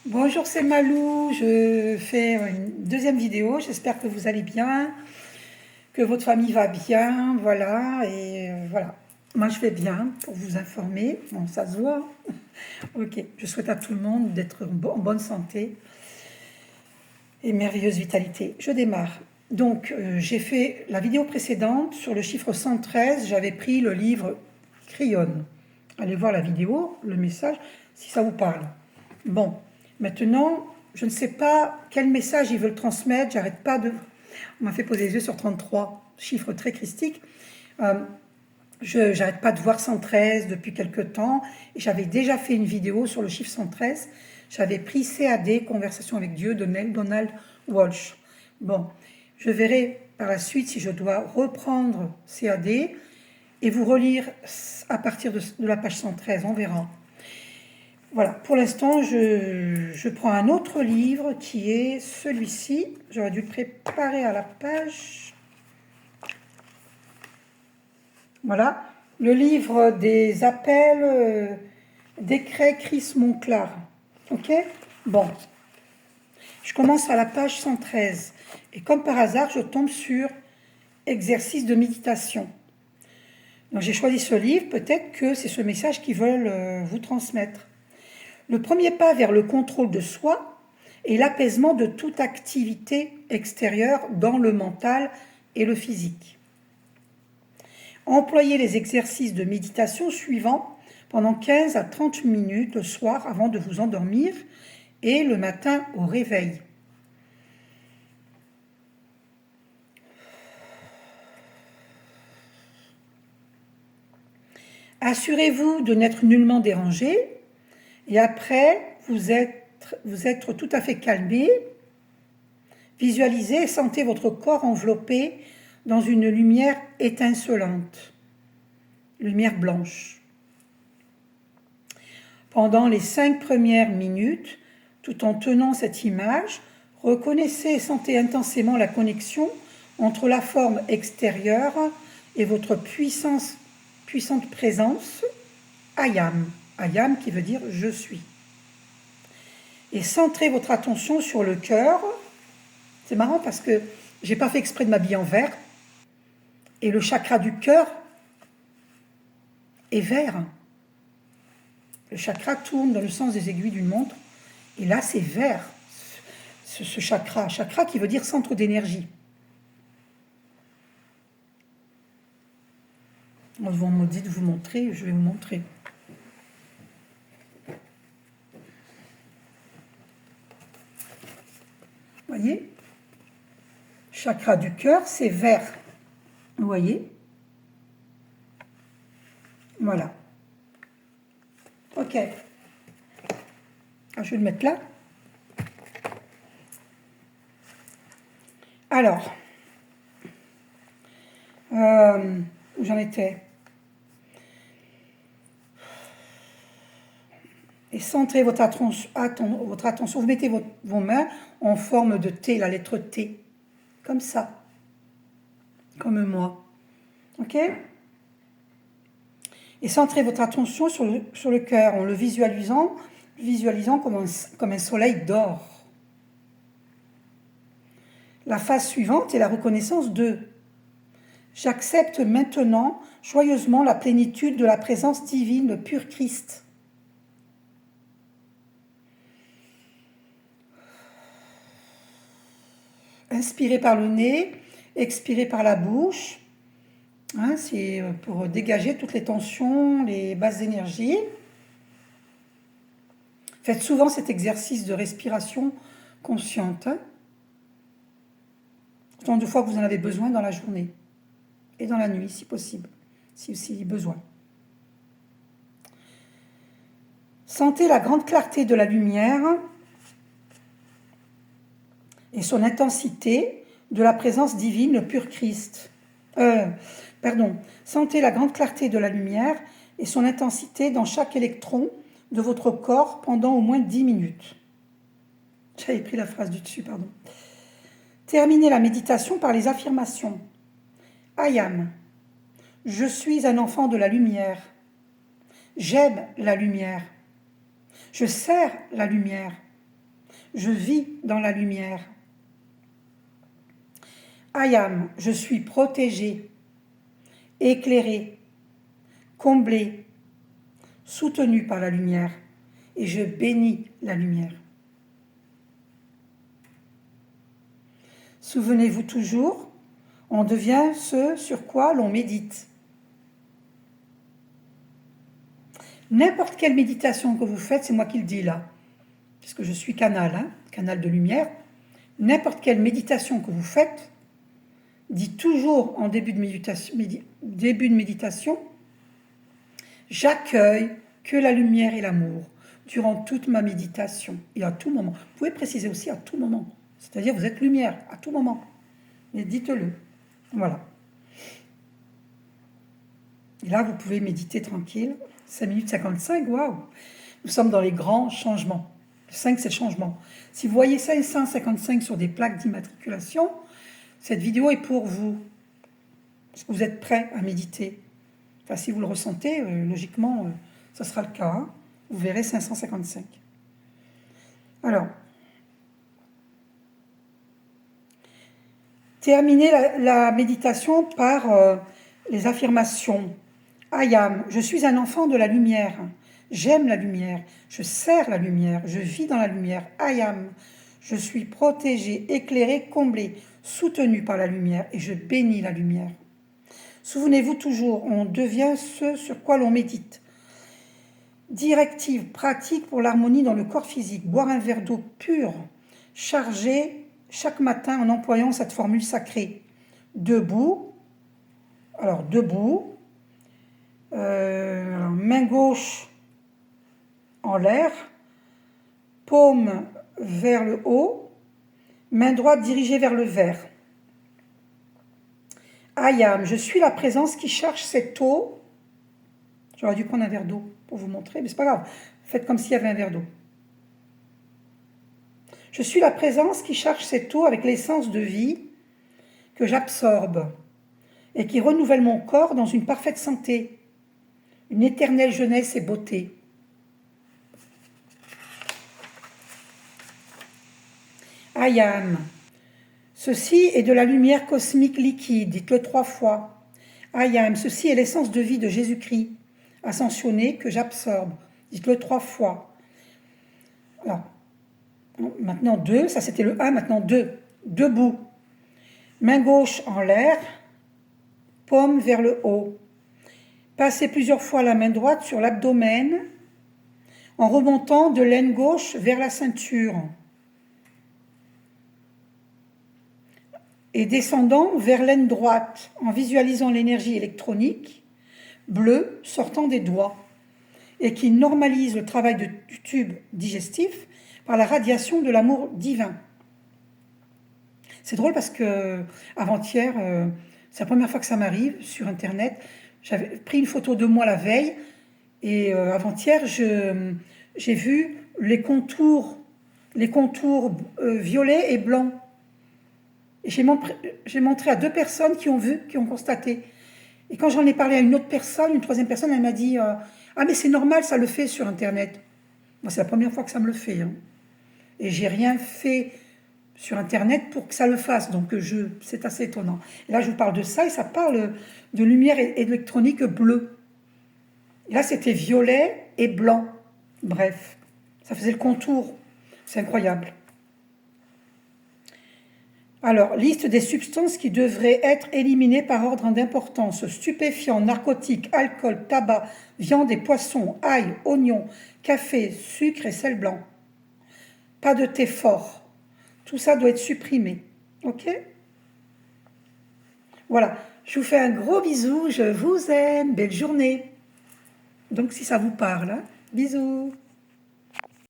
Bonjour, c'est Malou. Je fais une deuxième vidéo. J'espère que vous allez bien, que votre famille va bien. Voilà, voilà. Moi, je vais bien pour vous informer. Bon, ça se voit. Ok. Je souhaite à tout le monde d'être en bonne santé et merveilleuse vitalité. Je démarre. Donc, j'ai fait la vidéo précédente sur le chiffre 113. J'avais pris le livre Crayon. Allez voir la vidéo, le message, si ça vous parle. Bon, maintenant, je ne sais pas quel message ils veulent transmettre. J'arrête pas de... On m'a fait poser les yeux sur 33, chiffre très christique. Euh, j'arrête pas de voir 113 depuis quelque temps. Et j'avais déjà fait une vidéo sur le chiffre 113. J'avais pris CAD, Conversation avec Dieu, de Donald Walsh. Bon, je verrai par la suite si je dois reprendre CAD et vous relire à partir de la page 113. On verra. Voilà, pour l'instant, je prends un autre livre qui est celui-ci. J'aurais dû le préparer à la page. Voilà, le livre des appels, décret Chris Monclar. Ok. Bon, je commence à la page 113. Et comme par hasard, je tombe sur exercice de méditation. Donc j'ai choisi ce livre, peut-être que c'est ce message qu'ils veulent vous transmettre. Le premier pas vers le contrôle de soi est l'apaisement de toute activité extérieure dans le mental et le physique. Employez les exercices de méditation suivants pendant 15 à 30 minutes le soir avant de vous endormir et le matin au réveil. Assurez-vous de n'être nullement dérangé et après vous êtes tout à fait calmé. Visualisez et sentez votre corps enveloppé dans une lumière étincelante, lumière blanche. Pendant les 5 premières minutes, tout en tenant cette image, reconnaissez et sentez intensément la connexion entre la forme extérieure et votre puissante présence, Ayam. Ayam qui veut dire je suis. Et centrez votre attention sur le cœur. C'est marrant parce que j'ai pas fait exprès de m'habiller en vert. Et le chakra du cœur est vert. Le chakra tourne dans le sens des aiguilles d'une montre. Et là, c'est vert, ce chakra. Chakra qui veut dire centre d'énergie. On me dit de vous montrer, je vais vous montrer. Vous voyez ? Chakra du cœur, c'est vert. Vous voyez ? Voilà. Ok. Je vais le mettre là. Alors, où j'en étais ? Et centrez votre attention. Vous mettez vos mains en forme de T, la lettre T. Comme ça. Comme moi. Ok ? Et centrez votre attention sur le cœur en le visualisant comme un soleil d'or. La phase suivante est la reconnaissance de « J'accepte maintenant joyeusement la plénitude de la présence divine, le pur Christ. » Inspirez par le nez, expirez par la bouche. C'est pour dégager toutes les tensions, les basses énergies. Faites souvent cet exercice de respiration consciente. Autant de fois que vous en avez besoin dans la journée. Et dans la nuit, si possible, si besoin. Sentez la grande clarté de la lumière et son intensité de la présence divine, le pur Christ. Sentez la grande clarté de la lumière et son intensité dans chaque électron de votre corps pendant au moins 10 minutes. J'avais pris la phrase du dessus, pardon. Terminez la méditation par les affirmations. Ayam. Je suis un enfant de la lumière. J'aime la lumière. Je sers la lumière. je vis dans la lumière. I am, je suis protégé, éclairé, comblé, soutenu par la lumière, et je bénis la lumière. Souvenez-vous toujours, on devient ce sur quoi l'on médite. N'importe quelle méditation que vous faites, c'est moi qui le dis là, puisque je suis canal, hein, canal de lumière. N'importe quelle méditation que vous faites, dites toujours en début de méditation, j'accueille que la lumière et l'amour durant toute ma méditation et à tout moment. Vous pouvez préciser aussi à tout moment, c'est-à-dire vous êtes lumière à tout moment. Mais dites-le, voilà. Et là, vous pouvez méditer tranquille, 5 minutes 55, waouh. Nous sommes dans les grands changements. Le 5, c'est le changement. Si vous voyez 555 sur des plaques d'immatriculation, cette vidéo est pour vous. Est-ce que vous êtes prêt à méditer? Enfin, si vous le ressentez, logiquement, ça sera le cas. Hein. Vous verrez 555. Alors, terminez la méditation par les affirmations. I am, je suis un enfant de la lumière. J'aime la lumière. Je sers la lumière. Je vis dans la lumière. I am, je suis protégé, éclairé, comblé, soutenu par la lumière et je bénis la lumière. Souvenez-vous toujours, on devient ce sur quoi l'on médite. Directive pratique pour l'harmonie dans le corps physique. Boire un verre d'eau pure, chargé chaque matin en employant cette formule sacrée. Debout, alors debout, main gauche en l'air, paume vers le haut, main droite dirigée vers le vert. I am, je suis la présence qui cherche cette eau. J'aurais dû prendre un verre d'eau pour vous montrer, mais c'est pas grave. Faites comme s'il y avait un verre d'eau. Je suis la présence qui cherche cette eau avec l'essence de vie que j'absorbe et qui renouvelle mon corps dans une parfaite santé, une éternelle jeunesse et beauté. I am. Ceci est de la lumière cosmique liquide, dites-le 3 fois. I am, ceci est l'essence de vie de Jésus-Christ, ascensionné, que j'absorbe, dites-le 3 fois. Alors, maintenant 2, ça c'était le 1, maintenant 2. Debout, main gauche en l'air, paume vers le haut. Passez plusieurs fois la main droite sur l'abdomen en remontant de l'aine gauche vers la ceinture. Et descendant vers l'aine droite en visualisant l'énergie électronique bleue sortant des doigts et qui normalise le travail du tube digestif par la radiation de l'amour divin. C'est drôle parce que avant-hier, c'est la première fois que ça m'arrive sur Internet. J'avais pris une photo de moi la veille et avant-hier, j'ai vu les contours violets et blancs. Et j'ai montré à 2 personnes qui ont vu, qui ont constaté. Et quand j'en ai parlé à une autre personne, une troisième personne, elle m'a dit ah mais c'est normal, ça le fait sur Internet. Moi, c'est la première fois que ça me le fait. Hein. Et j'ai rien fait sur Internet pour que ça le fasse. Donc c'est assez étonnant. Et là, je vous parle de ça et ça parle de lumière électronique bleue. Et là, c'était violet et blanc. Bref, ça faisait le contour. C'est incroyable. Alors, liste des substances qui devraient être éliminées par ordre d'importance. Stupéfiants, narcotiques, alcool, tabac, viande et poissons, ail, oignons, café, sucre et sel blanc. Pas de thé fort. Tout ça doit être supprimé. Ok? Voilà. Je vous fais un gros bisou. Je vous aime. Belle journée. Donc, si ça vous parle, hein, bisous.